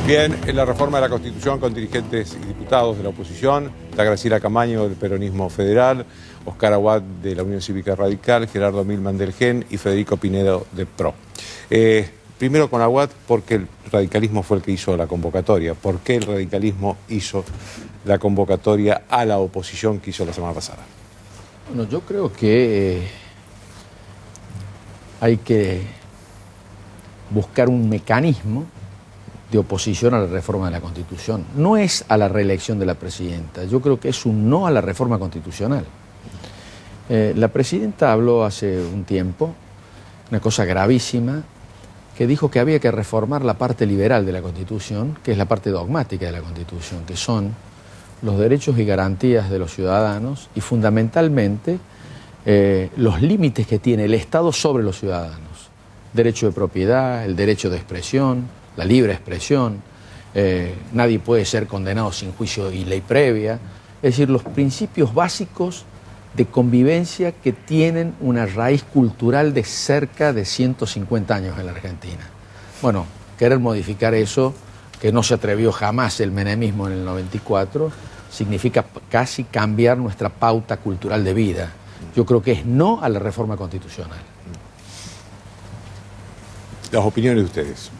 Bien, en la reforma de la Constitución con dirigentes y diputados de la oposición, está Graciela Camaño del Peronismo Federal, Oscar Aguad de la Unión Cívica Radical, Gerardo Milman del GEN y Federico Pinedo del PRO. Primero con Aguad, porque el radicalismo fue el que hizo la convocatoria. ¿Por qué el radicalismo hizo la convocatoria a la oposición que hizo la semana pasada? Bueno, yo creo que hay que buscar un mecanismo de oposición a la reforma de la Constitución. No es a la reelección de la presidenta, yo creo que es un no a la reforma constitucional. La presidenta habló hace un tiempo, una cosa gravísima, que dijo que había que reformar la parte liberal de la Constitución, que es la parte dogmática de la Constitución, que son los derechos y garantías de los ciudadanos y fundamentalmente los límites que tiene el Estado sobre los ciudadanos. Derecho de propiedad, el derecho de expresión, la libre expresión, nadie puede ser condenado sin juicio y ley previa, es decir, los principios básicos de convivencia que tienen una raíz cultural de cerca de 150 años en la Argentina. Bueno, querer modificar eso, que no se atrevió jamás el menemismo en el 94, significa casi cambiar nuestra pauta cultural de vida. Yo creo que es no a la reforma constitucional. Las opiniones de ustedes.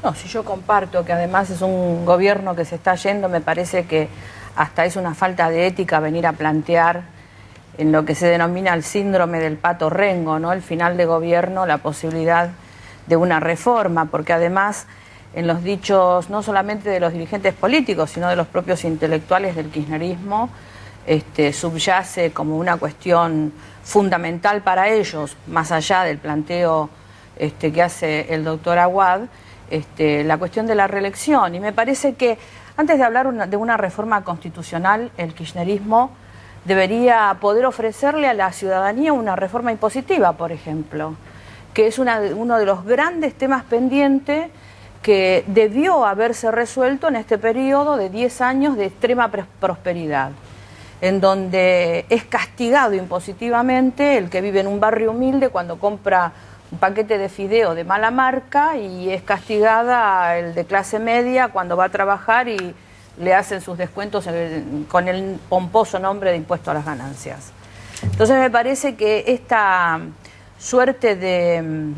No, si yo comparto que además es un gobierno que se está yendo, me parece que hasta es una falta de ética venir a plantear en lo que se denomina el síndrome del pato rengo, ¿no? El final de gobierno, la posibilidad de una reforma, porque además en los dichos no solamente de los dirigentes políticos, sino de los propios intelectuales del kirchnerismo, subyace como una cuestión fundamental para ellos, más allá del planteo que hace el doctor Aguad, la cuestión de la reelección. Y me parece que antes de hablar de una reforma constitucional, el kirchnerismo debería poder ofrecerle a la ciudadanía una reforma impositiva, por ejemplo, que es uno de los grandes temas pendientes que debió haberse resuelto en este periodo de 10 años de extrema prosperidad, en donde es castigado impositivamente el que vive en un barrio humilde cuando compra un paquete de fideo de mala marca y es castigada el de clase media cuando va a trabajar y le hacen sus descuentos con el pomposo nombre de impuesto a las ganancias. Entonces me parece que esta suerte de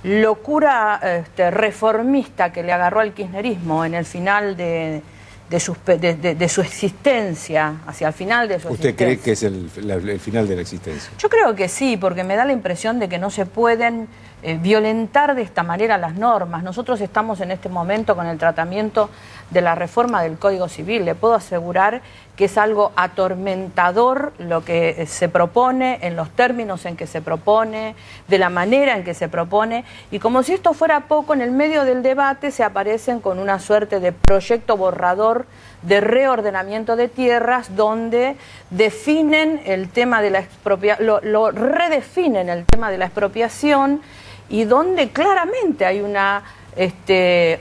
locura reformista que le agarró al kirchnerismo en el final de su existencia, hacia el final de su existencia. ¿Usted cree que es el final de la existencia? Yo creo que sí, porque me da la impresión de que no se pueden violentar de esta manera las normas. Nosotros estamos en este momento con el tratamiento de la reforma del Código Civil. Le puedo asegurar que es algo atormentador lo que se propone, en los términos en que se propone, de la manera en que se propone, y como si esto fuera poco, en el medio del debate se aparecen con una suerte de proyecto borrador de reordenamiento de tierras donde definen el tema de la expropiación, lo redefinen el tema de la expropiación y donde claramente hay una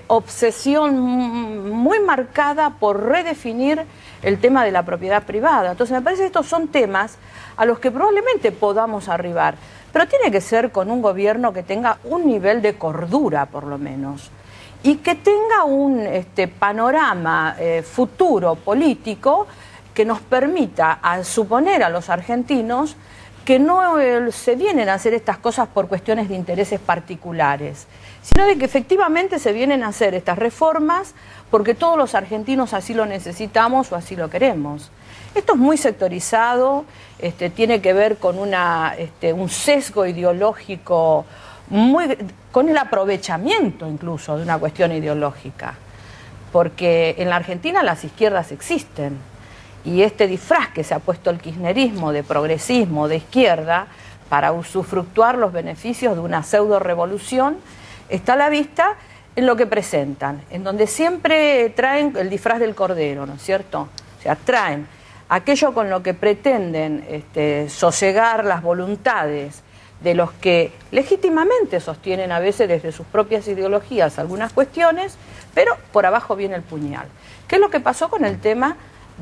obsesión muy marcada por redefinir el tema de la propiedad privada. Entonces me parece que estos son temas a los que probablemente podamos arribar, pero tiene que ser con un gobierno que tenga un nivel de cordura por lo menos y que tenga un panorama futuro político que nos permita suponer a los argentinos que no se vienen a hacer estas cosas por cuestiones de intereses particulares, sino de que efectivamente se vienen a hacer estas reformas porque todos los argentinos así lo necesitamos o así lo queremos. Esto es muy sectorizado, tiene que ver con un sesgo ideológico, con el aprovechamiento incluso de una cuestión ideológica, porque en la Argentina las izquierdas existen. Y este disfraz que se ha puesto el kirchnerismo de progresismo, de izquierda, para usufructuar los beneficios de una pseudo revolución, está a la vista en lo que presentan, en donde siempre traen el disfraz del cordero, ¿no es cierto? O sea, traen aquello con lo que pretenden sosegar las voluntades de los que legítimamente sostienen a veces desde sus propias ideologías algunas cuestiones, pero por abajo viene el puñal. ¿Qué es lo que pasó con el tema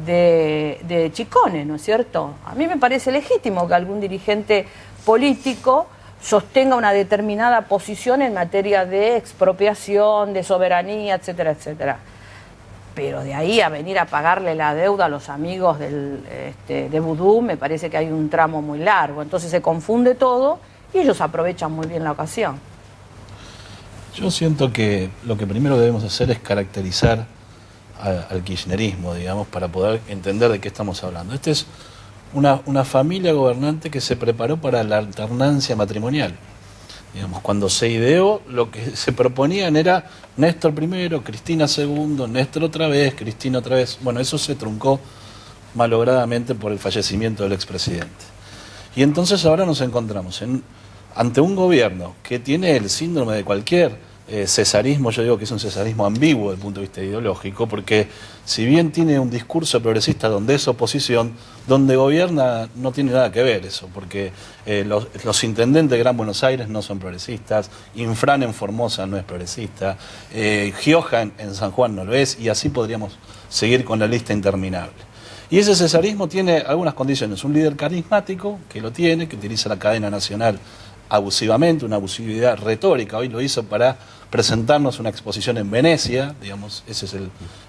de Chicone, ¿no es cierto? A mí me parece legítimo que algún dirigente político sostenga una determinada posición en materia de expropiación, de soberanía, etcétera, etcétera. Pero de ahí a venir a pagarle la deuda a los amigos de Vudú, me parece que hay un tramo muy largo. Entonces se confunde todo y ellos aprovechan muy bien la ocasión. Yo siento que lo que primero debemos hacer es caracterizar al kirchnerismo, digamos, para poder entender de qué estamos hablando. Esta es una familia gobernante que se preparó para la alternancia matrimonial. Digamos, cuando se ideó, lo que se proponían era Néstor primero, Cristina segundo, Néstor otra vez, Cristina otra vez. Bueno, eso se truncó malogradamente por el fallecimiento del expresidente. Y entonces ahora nos encontramos ante un gobierno que tiene el síndrome de cualquier cesarismo. Yo digo que es un cesarismo ambiguo desde el punto de vista ideológico, porque si bien tiene un discurso progresista donde es oposición, donde gobierna no tiene nada que ver eso, porque los intendentes de Gran Buenos Aires no son progresistas, Infran en Formosa no es progresista, Gioja en San Juan no lo es, y así podríamos seguir con la lista interminable. Y ese cesarismo tiene algunas condiciones: un líder carismático, que lo tiene, que utiliza la cadena nacional abusivamente, una abusividad retórica. Hoy lo hizo para presentarnos una exposición en Venecia, digamos, ese es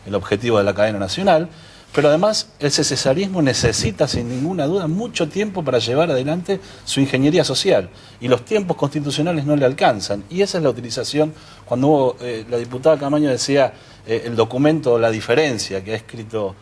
el objetivo de la cadena nacional. Pero además ese cesarismo necesita sin ninguna duda mucho tiempo para llevar adelante su ingeniería social, y los tiempos constitucionales no le alcanzan, y esa es la utilización. Cuando la diputada Camaño decía el documento La Diferencia, que ha escrito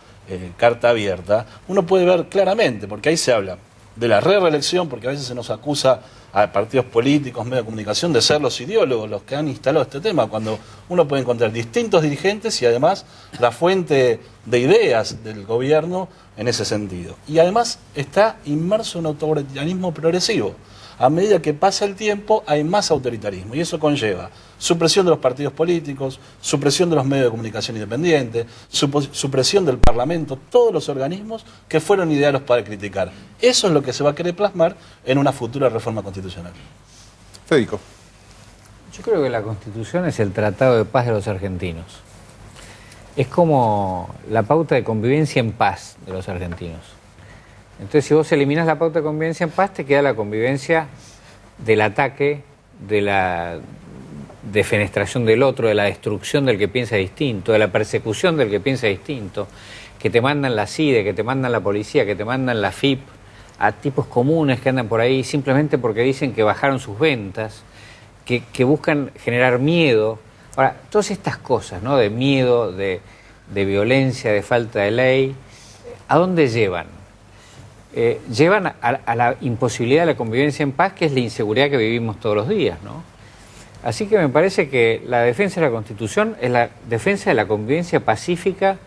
Carta Abierta, uno puede ver claramente, porque ahí se habla de la reelección, porque a veces se nos acusa a partidos políticos, medios de comunicación, de ser los ideólogos los que han instalado este tema, cuando uno puede encontrar distintos dirigentes y además la fuente de ideas del gobierno en ese sentido. Y además está inmerso en un autoritarismo progresivo. A medida que pasa el tiempo hay más autoritarismo, y eso conlleva supresión de los partidos políticos, supresión de los medios de comunicación independientes, supresión del Parlamento, todos los organismos que fueron ideados para criticar. Eso es lo que se va a querer plasmar en una futura reforma constitucional. Federico. Yo creo que la Constitución es el tratado de paz de los argentinos. Es como la pauta de convivencia en paz de los argentinos. Entonces, si vos eliminás la pauta de convivencia en paz, te queda la convivencia del ataque, de la defenestración del otro, de la destrucción del que piensa distinto, de la persecución del que piensa distinto, que te mandan la CIDE, que te mandan la policía, que te mandan la FIP, a tipos comunes que andan por ahí simplemente porque dicen que bajaron sus ventas, que buscan generar miedo. Ahora, todas estas cosas, ¿no?, de miedo, de violencia, de falta de ley, ¿a dónde llevan? Llevan a la imposibilidad de la convivencia en paz, que es la inseguridad que vivimos todos los días, ¿no? Así que me parece que la defensa de la Constitución es la defensa de la convivencia pacífica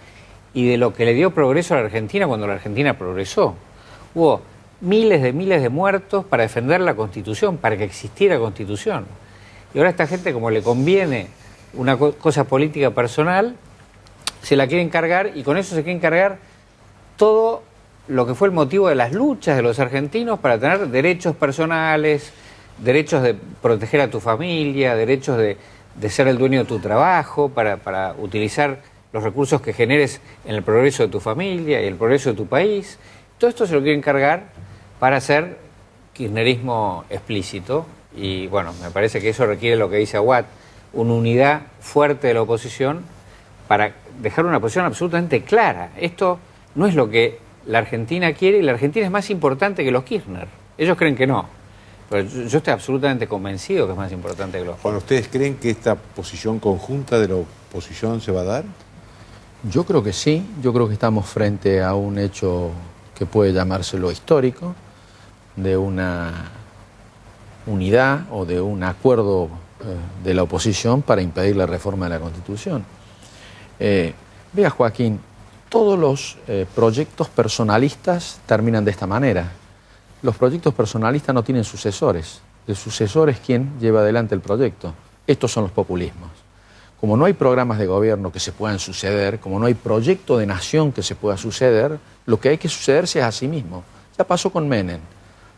y de lo que le dio progreso a la Argentina cuando la Argentina progresó. Hubo miles de muertos para defender la Constitución, para que existiera Constitución. Y ahora esta gente, como le conviene una cosa política personal, se la quiere encargar, y con eso se quiere encargar todo lo que fue el motivo de las luchas de los argentinos para tener derechos personales, derechos de proteger a tu familia, derechos de ser el dueño de tu trabajo, para utilizar los recursos que generes en el progreso de tu familia y el progreso de tu país. Todo esto se lo quieren cargar para hacer kirchnerismo explícito, y bueno, me parece que eso requiere lo que dice Aguad, una unidad fuerte de la oposición para dejar una posición absolutamente clara. Esto no es lo que la Argentina quiere, y la Argentina es más importante que los Kirchner. Ellos creen que no, pero yo estoy absolutamente convencido que es más importante que los Kirchner. Juan, ¿ustedes creen que esta posición conjunta de la oposición se va a dar? Yo creo que sí. Yo creo que estamos frente a un hecho que puede llamárselo histórico, de una unidad o de un acuerdo de la oposición para impedir la reforma de la Constitución. Vea, Joaquín, todos los proyectos personalistas terminan de esta manera. Los proyectos personalistas no tienen sucesores. El sucesor es quien lleva adelante el proyecto. Estos son los populismos. Como no hay programas de gobierno que se puedan suceder, como no hay proyecto de nación que se pueda suceder, lo que hay que sucederse es a sí mismo. Ya pasó con Menem.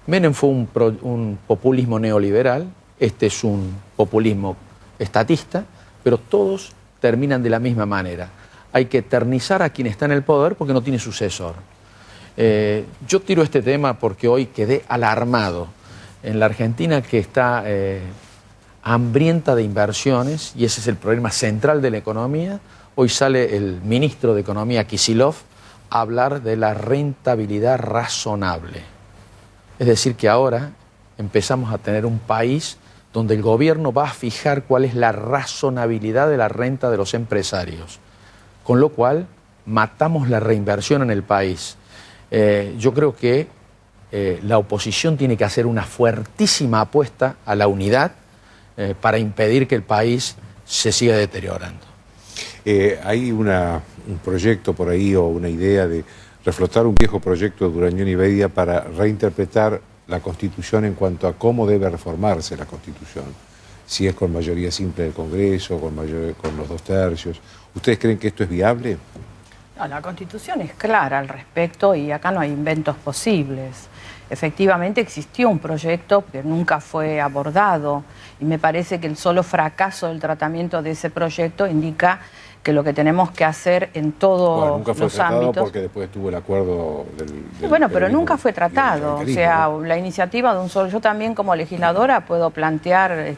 Menem fue un populismo neoliberal, este es un populismo estatista, pero todos terminan de la misma manera. Hay que eternizar a quien está en el poder porque no tiene sucesor. Yo tiro este tema porque hoy quedé alarmado en la Argentina que está hambrienta de inversiones, y ese es el problema central de la economía. Hoy sale el ministro de Economía, Kicillof, a hablar de la rentabilidad razonable. Es decir, que ahora empezamos a tener un país donde el gobierno va a fijar cuál es la razonabilidad de la renta de los empresarios, con lo cual matamos la reinversión en el país. Yo creo que la oposición tiene que hacer una fuertísima apuesta a la unidad para impedir que el país se siga deteriorando. Hay un proyecto por ahí o una idea de reflotar un viejo proyecto de Durañón y Bedia para reinterpretar la Constitución en cuanto a cómo debe reformarse la Constitución. Si es con mayoría simple del Congreso, con los 2/3. ¿Ustedes creen que esto es viable? No, la Constitución es clara al respecto y acá no hay inventos posibles. Efectivamente existió un proyecto que nunca fue abordado y me parece que el solo fracaso del tratamiento de ese proyecto indica que lo que tenemos que hacer en todos nunca fue los tratado ámbitos... porque después tuvo el acuerdo del bueno, pero nunca fue tratado. O sea, ¿no? La iniciativa de un solo... Yo también como legisladora puedo plantear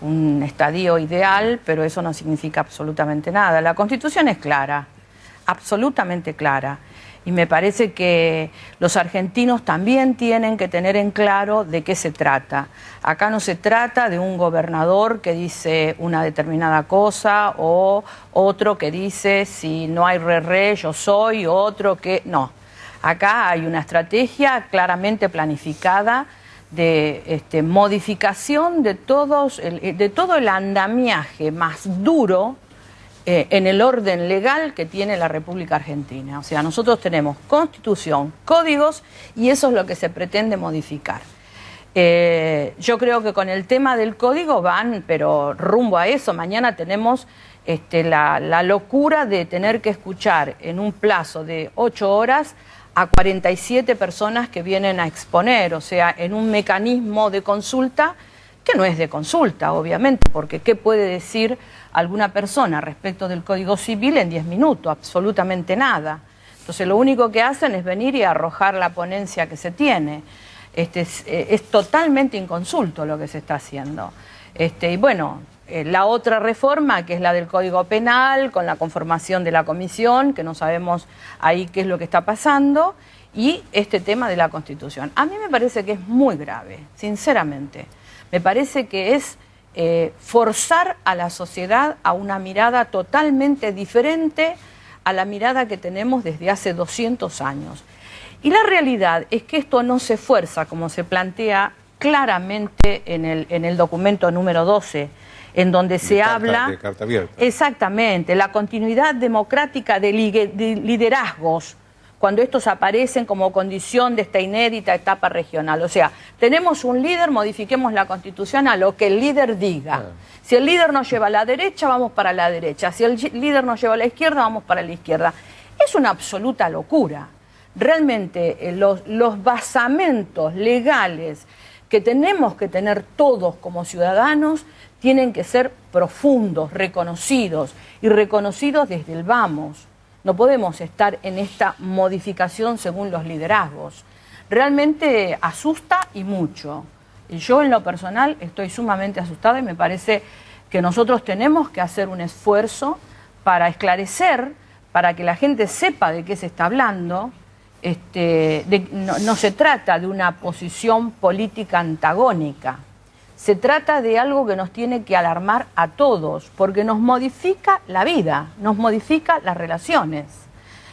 un estadio ideal, pero eso no significa absolutamente nada. La Constitución es clara, absolutamente clara. Y me parece que los argentinos también tienen que tener en claro de qué se trata. Acá no se trata de un gobernador que dice una determinada cosa o otro que dice si no hay re, yo soy, otro que... No, acá hay una estrategia claramente planificada de modificación de todo el andamiaje más duro en el orden legal que tiene la República Argentina. O sea, nosotros tenemos Constitución, códigos, y eso es lo que se pretende modificar. Yo creo que con el tema del código van, pero rumbo a eso. Mañana tenemos la locura de tener que escuchar en un plazo de 8 horas a 47 personas que vienen a exponer, o sea, en un mecanismo de consulta que no es de consulta, obviamente, porque ¿qué puede decir alguna persona respecto del Código Civil en 10 minutos? Absolutamente nada. Entonces lo único que hacen es venir y arrojar la ponencia que se tiene. Es totalmente inconsulto lo que se está haciendo. Y bueno, la otra reforma, que es la del Código Penal, con la conformación de la comisión, que no sabemos ahí qué es lo que está pasando, y este tema de la Constitución. A mí me parece que es muy grave, sinceramente. Me parece que es forzar a la sociedad a una mirada totalmente diferente a la mirada que tenemos desde hace 200 años. Y la realidad es que esto no se fuerza, como se plantea claramente en el documento número 12, en donde se habla... De carta abierta. Exactamente, la continuidad democrática de liderazgos, cuando estos aparecen como condición de esta inédita etapa regional. O sea, tenemos un líder, modifiquemos la Constitución a lo que el líder diga. Si el líder nos lleva a la derecha, vamos para la derecha. Si el líder nos lleva a la izquierda, vamos para la izquierda. Es una absoluta locura. Realmente los basamentos legales que tenemos que tener todos como ciudadanos tienen que ser profundos, reconocidos, y reconocidos desde el vamos. No podemos estar en esta modificación según los liderazgos. Realmente asusta y mucho. Y yo en lo personal estoy sumamente asustada y me parece que nosotros tenemos que hacer un esfuerzo para esclarecer, para que la gente sepa de qué se está hablando. No se trata de una posición política antagónica. Se trata de algo que nos tiene que alarmar a todos, porque nos modifica la vida, nos modifica las relaciones.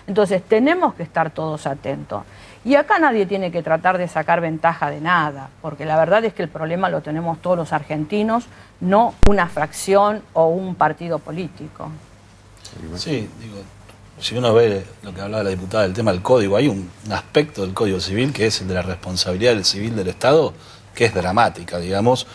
Entonces tenemos que estar todos atentos. Y acá nadie tiene que tratar de sacar ventaja de nada, porque la verdad es que el problema lo tenemos todos los argentinos, no una fracción o un partido político. Sí, digo, si uno ve lo que hablaba la diputada del tema del código, hay un aspecto del Código Civil que es el de la responsabilidad del civil del Estado, que es dramática, digamos,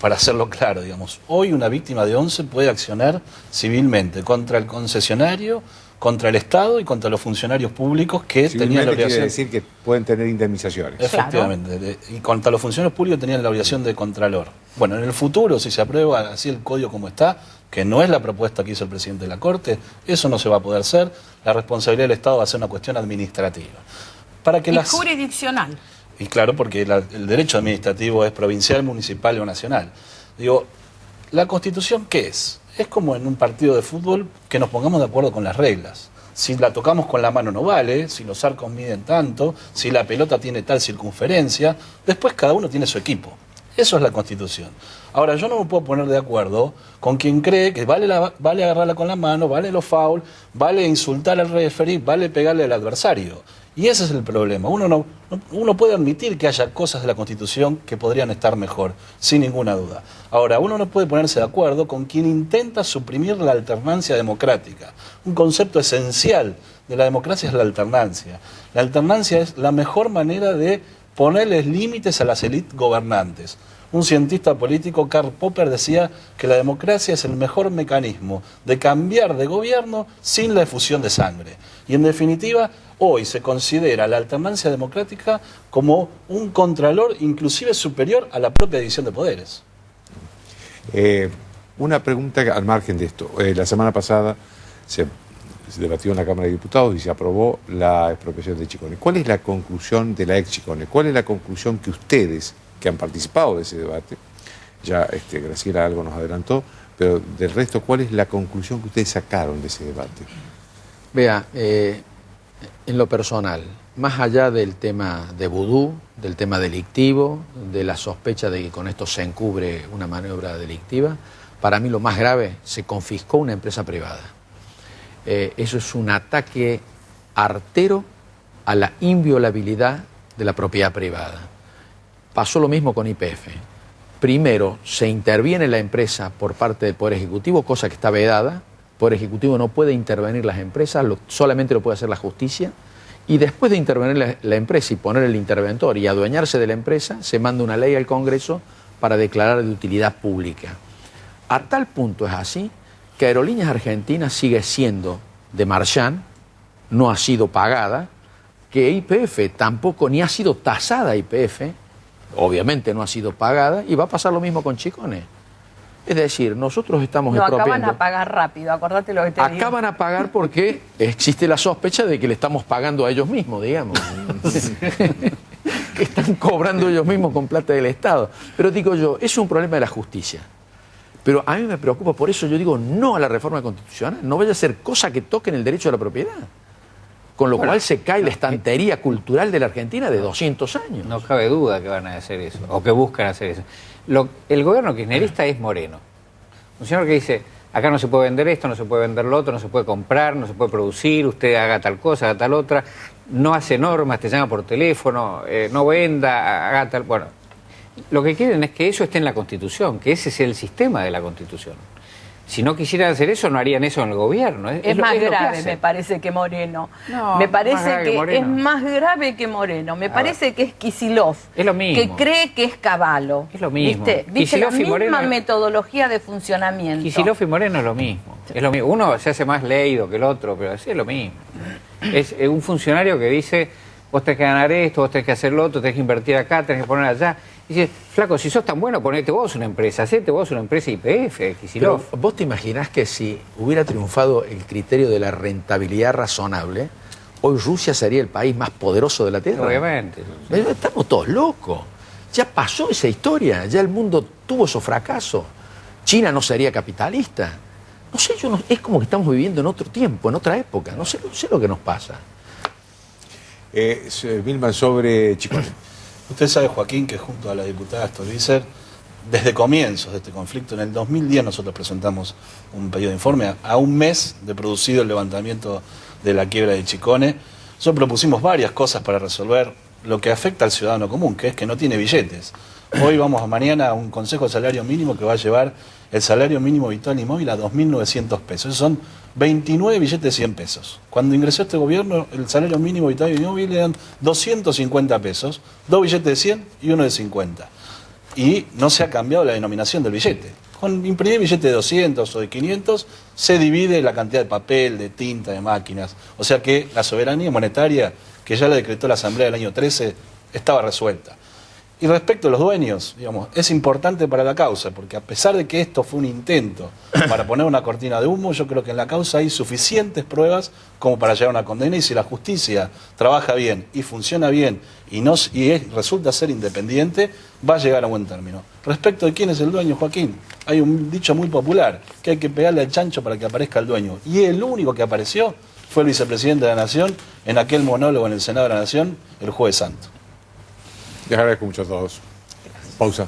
para hacerlo claro, digamos. Hoy una víctima de 11 puede accionar civilmente contra el concesionario, contra el Estado y contra los funcionarios públicos que tenían la obligación... quiere decir que pueden tener indemnizaciones. Efectivamente, claro. Y contra los funcionarios públicos tenían la obligación de contralor. Bueno, en el futuro, si se aprueba así el código como está, que no es la propuesta que hizo el presidente de la Corte, eso no se va a poder hacer, la responsabilidad del Estado va a ser una cuestión administrativa. Y jurisdiccional. Y claro, porque el derecho administrativo es provincial, municipal o nacional. Digo, ¿la Constitución qué es? Es como en un partido de fútbol que nos pongamos de acuerdo con las reglas. Si la tocamos con la mano no vale, si los arcos miden tanto, si la pelota tiene tal circunferencia, después cada uno tiene su equipo. Eso es la Constitución. Ahora, yo no me puedo poner de acuerdo con quien cree que vale agarrarla con la mano, vale los fouls, vale insultar al referee, vale pegarle al adversario. Y ese es el problema. Uno puede admitir que haya cosas de la Constitución que podrían estar mejor, sin ninguna duda. Ahora, uno no puede ponerse de acuerdo con quien intenta suprimir la alternancia democrática. Un concepto esencial de la democracia es la alternancia. La alternancia es la mejor manera de ponerles límites a las élites gobernantes. Un cientista político, Karl Popper, decía que la democracia es el mejor mecanismo de cambiar de gobierno sin la efusión de sangre. Y en definitiva, hoy se considera la alternancia democrática como un contralor inclusive superior a la propia división de poderes. Una pregunta al margen de esto. La semana pasada se debatió en la Cámara de Diputados y se aprobó la expropiación de Chicone. ¿Cuál es la conclusión de la ex Chicone? ¿Cuál es la conclusión que ustedes, que han participado de ese debate, ya Graciela algo nos adelantó, pero del resto, ¿cuál es la conclusión que ustedes sacaron de ese debate? Vea, en lo personal, más allá del tema de vudú, del tema delictivo, de la sospecha de que con esto se encubre una maniobra delictiva, para mí lo más grave, se confiscó una empresa privada. Eso es un ataque artero a la inviolabilidad de la propiedad privada. Pasó lo mismo con YPF. Primero, se interviene en la empresa por parte del Poder Ejecutivo, cosa que está vedada. El Poder Ejecutivo no puede intervenir las empresas, solamente lo puede hacer la justicia. Y después de intervenir la empresa y poner el interventor y adueñarse de la empresa, se manda una ley al Congreso para declarar de utilidad pública. A tal punto es así que Aerolíneas Argentinas sigue siendo de Marchand, no ha sido pagada, que YPF tampoco ni ha sido tasada YPF, obviamente no ha sido pagada, y va a pasar lo mismo con Chicone. Es decir, nosotros estamos expropiando. Acaban a pagar rápido, acordate lo que te digo. Acaban a pagar porque existe la sospecha de que le estamos pagando a ellos mismos, digamos. Que están cobrando ellos mismos con plata del Estado. Pero digo yo, es un problema de la justicia. Pero a mí me preocupa, por eso yo digo no a la reforma constitucional. No vaya a ser cosa que toquen el derecho a la propiedad. Con lo cual se cae la estantería cultural de la Argentina de 200 años. No cabe duda que van a hacer eso, o que buscan hacer eso. El gobierno kirchnerista es Moreno. Un señor que dice, acá no se puede vender esto, no se puede vender lo otro, no se puede comprar, no se puede producir, usted haga tal cosa, haga tal otra, no hace normas, te llama por teléfono, no venda, haga tal... Bueno, lo que quieren es que eso esté en la Constitución, que ese sea el sistema de la Constitución. Si no quisieran hacer eso, no harían eso en el gobierno. Es más grave, me parece, que Moreno. No, me parece que es más grave que Moreno. Me parece que es Kicillof. Es lo mismo. Que cree que es Cavallo. Es lo mismo. ¿Viste la misma metodología de funcionamiento? Kicillof y Moreno es lo mismo. Es lo mismo. Uno se hace más leído que el otro, pero así es lo mismo. Es un funcionario que dice, vos tenés que ganar esto, vos tenés que hacer lo otro, tenés que invertir acá, tenés que poner allá. Y dice, flaco, si sos tan bueno, ponete vos una empresa, hacete vos una empresa YPF, Kicillof. Pero ¿vos te imaginás que si hubiera triunfado el criterio de la rentabilidad razonable, hoy Rusia sería el país más poderoso de la Tierra? Obviamente. Estamos todos locos. Ya pasó esa historia, ya el mundo tuvo esos fracasos. China no sería capitalista. No sé, es como que estamos viviendo en otro tiempo, en otra época. No sé lo que nos pasa. Milman, sobre Chicone. Usted sabe, Joaquín, que junto a la diputada Stolbizer, desde comienzos de este conflicto, en el 2010 nosotros presentamos un pedido de informe a un mes de producido el levantamiento de la quiebra de Chicone. Nosotros propusimos varias cosas para resolver lo que afecta al ciudadano común, que es que no tiene billetes. Hoy vamos mañana a un consejo de salario mínimo que va a llevar el salario mínimo vital y móvil a 2.900 pesos. Esos son 29 billetes de 100 pesos. Cuando ingresó este gobierno, el salario mínimo vital y móvil eran 250 pesos, 2 billetes de 100 y uno de 50. Y no se ha cambiado la denominación del billete. Con imprimir billete de 200 o de 500 se divide la cantidad de papel, de tinta, de máquinas. O sea que la soberanía monetaria, que ya la decretó la Asamblea del año 13, estaba resuelta. Y respecto a los dueños, digamos, es importante para la causa, porque a pesar de que esto fue un intento para poner una cortina de humo, yo creo que en la causa hay suficientes pruebas como para llegar a una condena, y si la justicia trabaja bien y funciona bien resulta ser independiente, va a llegar a buen término. Respecto de quién es el dueño, Joaquín, hay un dicho muy popular, que hay que pegarle al chancho para que aparezca el dueño. Y el único que apareció fue el vicepresidente de la Nación en aquel monólogo en el Senado de la Nación el Jueves Santo. Les agradezco mucho a todos. Pausa.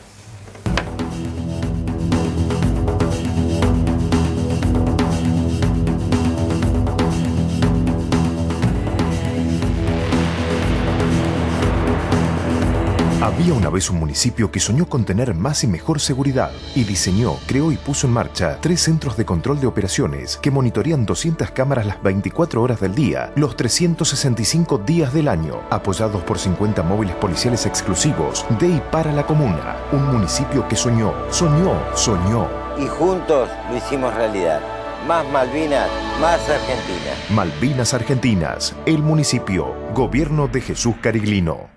Había una vez un municipio que soñó con tener más y mejor seguridad y diseñó, creó y puso en marcha 3 centros de control de operaciones que monitorean 200 cámaras las 24 horas del día, los 365 días del año, apoyados por 50 móviles policiales exclusivos de y para la comuna. Un municipio que soñó. Y juntos lo hicimos realidad. Más Malvinas, más Argentina. Malvinas Argentinas, el municipio, Gobierno de Jesús Cariglino.